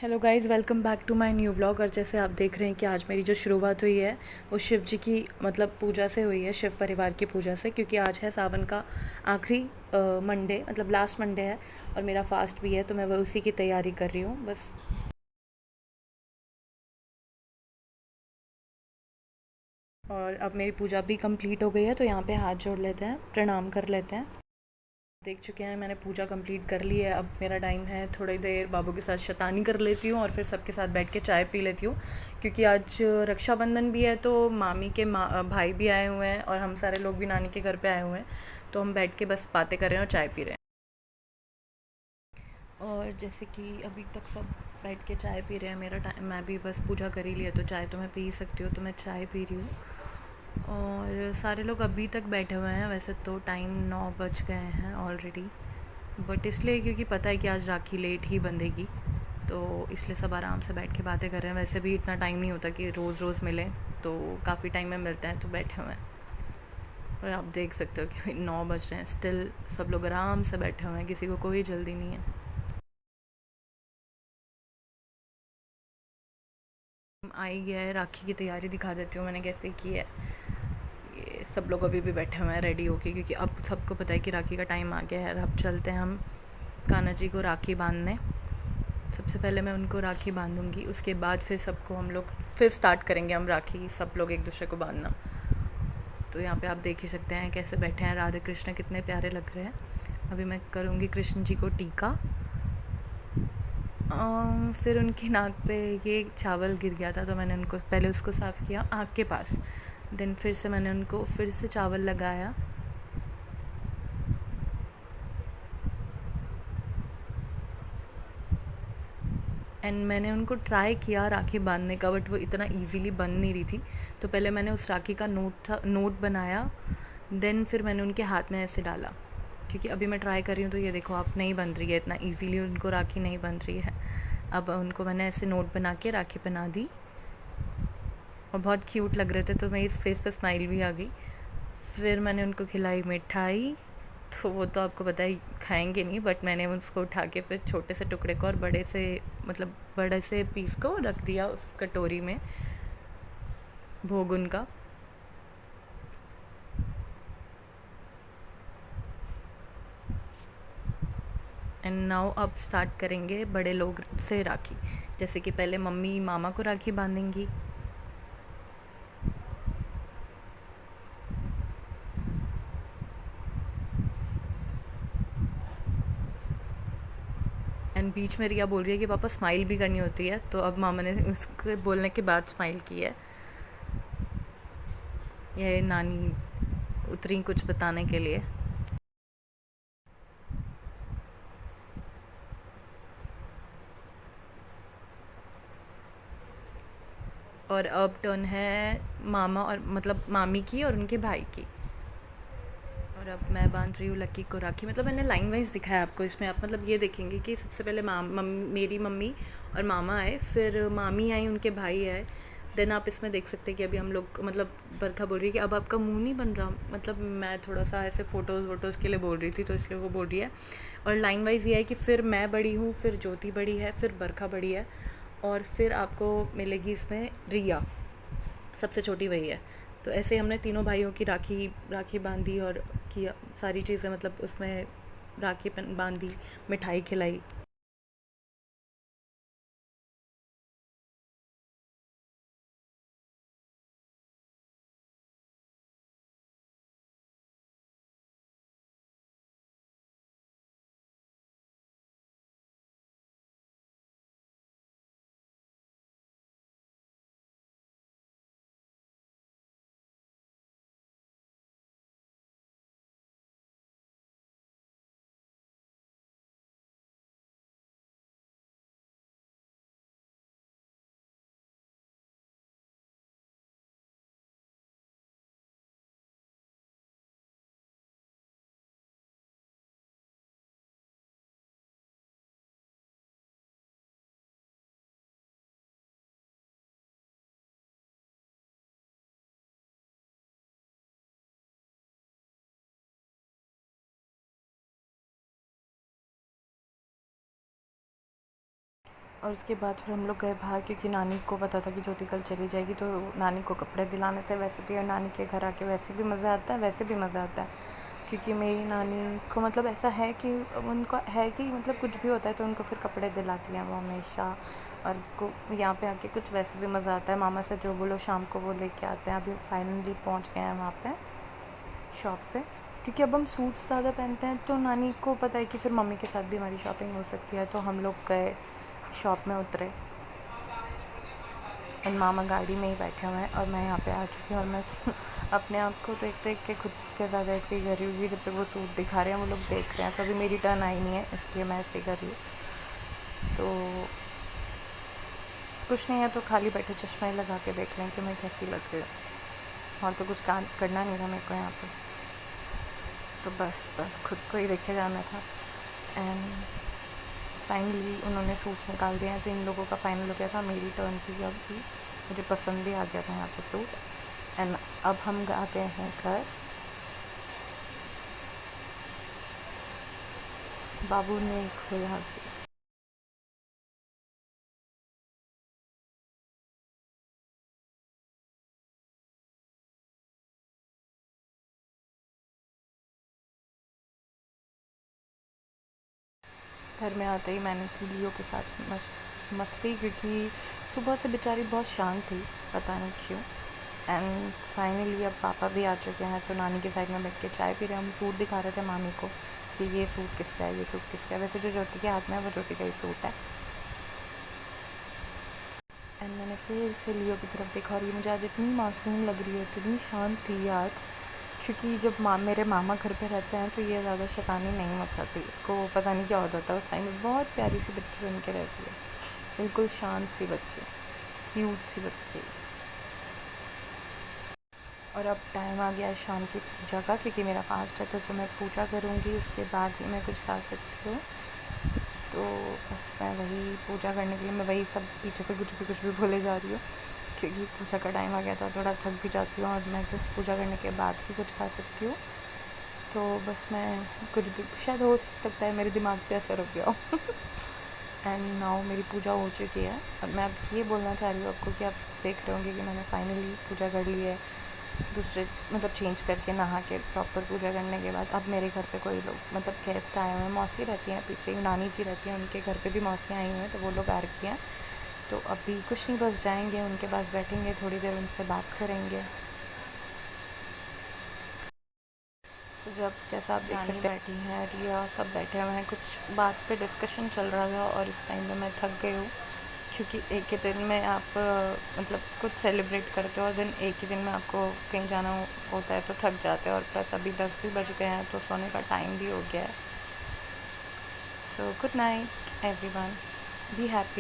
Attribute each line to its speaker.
Speaker 1: Hello guys, welcome back to my new vlog. और जैसे आप देख रहे हैं कि आज मेरी जो शुरुआत हुई है वो शिव जी की पूजा से हुई है, शिव परिवार की पूजा से, क्योंकि आज है सावन का आखिरी मंडे, लास्ट मंडे है और मेरा फास्ट भी है, तो मैं वो उसी की तैयारी कर रही हूँ बस। और अब मेरी पूजा भी कंप्लीट हो गई है, तो यहाँ पे हाथ जोड़ लेते हैं, प्रणाम कर लेते हैं। देख चुके हैं, मैंने पूजा कंप्लीट कर ली है। अब मेरा टाइम है थोड़ी देर बाबू के साथ शैतानी कर लेती हूँ और फिर सबके साथ बैठ के चाय पी लेती हूँ, क्योंकि आज रक्षाबंधन भी है, तो मामी के भाई भी आए हुए हैं और हम सारे लोग भी नानी के घर पे आए हुए हैं, तो हम बैठ के बस बातें कर रहे हैं और चाय पी रहे हैं। और जैसे कि अभी तक सब बैठ के चाय पी रहे हैं, मेरा टाइम, मैं भी बस पूजा कर ही लिया, तो चाय तो मैं पी ही सकती हूँ, तो मैं चाय पी रही हूँ। और सारे लोग अभी तक बैठे हुए हैं, वैसे तो टाइम 9 बज गए हैं ऑलरेडी, बट इसलिए क्योंकि पता है कि आज राखी लेट ही बंधेगी, तो इसलिए सब आराम से बैठ के बातें कर रहे हैं। वैसे भी इतना टाइम नहीं होता कि रोज़ रोज़ मिलें, तो काफ़ी टाइम में मिलते हैं, तो बैठे हुए हैं। और आप देख सकते हो कि 9 बज रहे हैं, स्टिल सब लोग आराम से बैठे हुए हैं, किसी को कोई जल्दी नहीं है। आई गया है, राखी की तैयारी दिखा देती हूँ मैंने कैसे की है। ये सब लोग अभी भी बैठे हुए हैं रेडी होके, क्योंकि अब सबको पता है कि राखी का टाइम आ गया है। अब चलते हैं हम कान्हा जी को राखी बांधने। सबसे पहले मैं उनको राखी बांधूंगी, उसके बाद फिर सबको हम लोग फिर स्टार्ट करेंगे हम राखी, सब लोग एक दूसरे को बांधना। तो यहाँ पे आप देख ही सकते हैं कैसे बैठे हैं राधे कृष्ण, कितने प्यारे लग रहे हैं। अभी मैं करूँगी कृष्ण जी को टीका। फिर उनकी नाक पे ये चावल गिर गया था, तो मैंने उनको पहले उसको साफ़ किया आँख के पास, देन फिर से मैंने उनको फिर से चावल लगाया। एंड मैंने उनको ट्राई किया राखी बांधने का, बट वो इतना इजीली बन नहीं रही थी, तो पहले मैंने उस राखी का नोट बनाया, देन फिर मैंने उनके हाथ में ऐसे डाला, क्योंकि अभी मैं ट्राई कर रही हूँ, तो ये देखो आप नहीं बन रही है इतना इजीली, उनको राखी नहीं बन रही है। अब उनको मैंने ऐसे नोट बना के राखी पहना दी, और बहुत क्यूट लग रहे थे, तो मेरी फेस पर स्माइल भी आ गई। फिर मैंने उनको खिलाई मिठाई, तो वो तो आपको पता ही खाएंगे नहीं, बट मैंने उसको उठा के फिर छोटे से टुकड़े को और बड़े से पीस को रख दिया उस कटोरी में, भोग उनका। एंड नाउ अब स्टार्ट करेंगे बड़े लोग से राखी, जैसे कि पहले मम्मी मामा को राखी बांधेंगी। एंड बीच में रिया बोल रही है कि पापा स्माइल भी करनी होती है, तो अब मामा ने उसके बोलने के बाद स्माइल की है। ये नानी उतरी कुछ बताने के लिए। और अब टर्न है मामा और मामी की और उनके भाई की। और अब मैं बांध रही हूँ लक्की को राखी, मैंने लाइन वाइज दिखाया आपको, इसमें आप ये देखेंगे कि सबसे पहले मेरी मम्मी और मामा आए, फिर मामी आई, उनके भाई आए, देन आप इसमें देख सकते हैं कि अभी हम लोग बरखा बोल रही है कि अब आपका मुंह नहीं बन रहा, मैं थोड़ा सा ऐसे फ़ोटोज़ वोटोज़ के लिए बोल रही थी, तो इसलिए वो बोल रही है। और लाइन वाइज ये है कि फिर मैं बड़ी हूँ, फिर ज्योति बड़ी है, फिर बरखा बड़ी है, और फिर आपको मिलेगी इसमें रिया, सबसे छोटी वही है। तो ऐसे हमने तीनों भाइयों की राखी राखी बांधी और किया सारी चीज़ें, उसमें राखी बांधी, मिठाई खिलाई। और उसके बाद फिर हम लोग गए बाहर, क्योंकि नानी को पता था कि ज्योति कल चली जाएगी, तो नानी को कपड़े दिलाने थे। वैसे भी और नानी के घर आके वैसे भी मज़ा आता है, वैसे भी मज़ा आता है, क्योंकि मेरी नानी को मतलब ऐसा है कि उनको है कि मतलब कुछ भी होता है तो उनको फिर कपड़े दिलाती हैं वो हमेशा। और को यहाँ पे आके कुछ वैसे भी मज़ा आता है। मामा से जो बोलो शाम को वो लेके आते हैं। अभी फाइनली पहुँच गए हैं वहाँ पे शॉप पे, क्योंकि अब हम सूट्स ज़्यादा पहनते हैं तो नानी को पता है कि फिर मम्मी के साथ भी हमारी शॉपिंग हो सकती है। तो हम लोग गए, शॉप में उतरे और मामा गाड़ी में ही बैठे हुए हैं और मैं यहाँ पे आ चुकी हूँ। और मैं अपने आप को देख देख के खुद के साथ ऐसे ही कर रही हूँ। जब तक वो सूट दिखा रहे हैं वो लोग देख रहे हैं, तो अभी मेरी टर्न आई नहीं है, इसलिए मैं ऐसे ही कर रही हूँ। तो कुछ नहीं है तो खाली बैठे चश्मे लगा के देख रहे हैं कि मैं कैसी लग रही हूँ। और तो कुछ काम करना नहीं था मेरे को यहाँ पे, तो बस खुद को ही देखे जाना था। एंड फाइनली उन्होंने सूट्स निकाल दिए हैं, तो इन लोगों का फाइनल हो गया था। मेरी टर्न थी अब भी, मुझे पसंद भी आ गया था यहाँ पे सूट। एंड अब हम आ गए हैं घर। बाबू ने खोला भी। घर में आते ही मैंने की लियो के साथ मस्ती, क्योंकि सुबह से बेचारी बहुत शांत थी, पता नहीं क्यों। एंड फाइनली अब पापा भी आ चुके हैं, तो नानी के साइड में बैठ के चाय पी रहे हैं। हम सूट दिखा रहे थे मामी को कि ये सूट किसका है, ये सूट किसका है। वैसे जो ज्योति के हाथ में है वो ज्योति का ही सूट है। एंड मैंने फिर से लियो की तरफ देखा और ये मुझे आज इतनी मासूम लग रही है, इतनी शांत थी आज। क्योंकि जब मेरे मामा घर पे रहते हैं तो ये ज़्यादा शैतानी नहीं मचाती, इसको पता नहीं क्या होता था उस टाइम में। बहुत प्यारी सी बच्ची बन के रहती है, बिल्कुल शांत सी बच्ची, क्यूट सी बच्ची। और अब टाइम आ गया है शाम की पूजा का, क्योंकि मेरा फास्ट है, तो जो मैं पूजा करूँगी उसके बाद ही मैं कुछ खा सकती हूँ। तो बस मैं वही पूजा करने के लिए मैं वही सब पीछे पे कुछ भी बोले जा रही हूँ, क्योंकि पूजा का टाइम आ गया था, थोड़ा थक भी जाती हूँ और मैं जस्ट पूजा करने के बाद ही कुछ खा सकती हूँ। तो बस मैं कुछ भी, शायद हो सकता है मेरे दिमाग पे असर हो गया हो। एंड नाउ मेरी पूजा हो चुकी है और मैं अब ये बोलना चाह रही हूँ आपको कि आप देख रहे होंगे कि मैंने फाइनली पूजा कर ली है। दूसरे मतलब चेंज करके नहा के प्रॉपर पूजा करने के बाद अब मेरे घर पे कोई लोग मतलब गेस्ट आए हुए हैं। मौसी रहती हैं पीछे, नानी जी रहती हैं, उनके घर पे भी मौसी आई हुई हैं, तो वो लोग आ रखी हैं। तो अभी कुछ नहीं, बस जाएंगे उनके पास, बैठेंगे थोड़ी देर, उनसे बात करेंगे। तो जब जैसा आप देख सकते हैं बैठी हैं, रिया सब बैठे हुए हैं, कुछ बात पे डिस्कशन चल रहा था। और इस टाइम पे मैं थक गई हूँ, क्योंकि एक ही दिन में आप मतलब कुछ सेलिब्रेट करते हो और दिन एक ही दिन में आपको कहीं जाना होता है तो थक जाते हैं। और प्लस अभी 10 भी बज गए हैं, तो सोने का टाइम भी हो गया है। So good night everyone, be happy.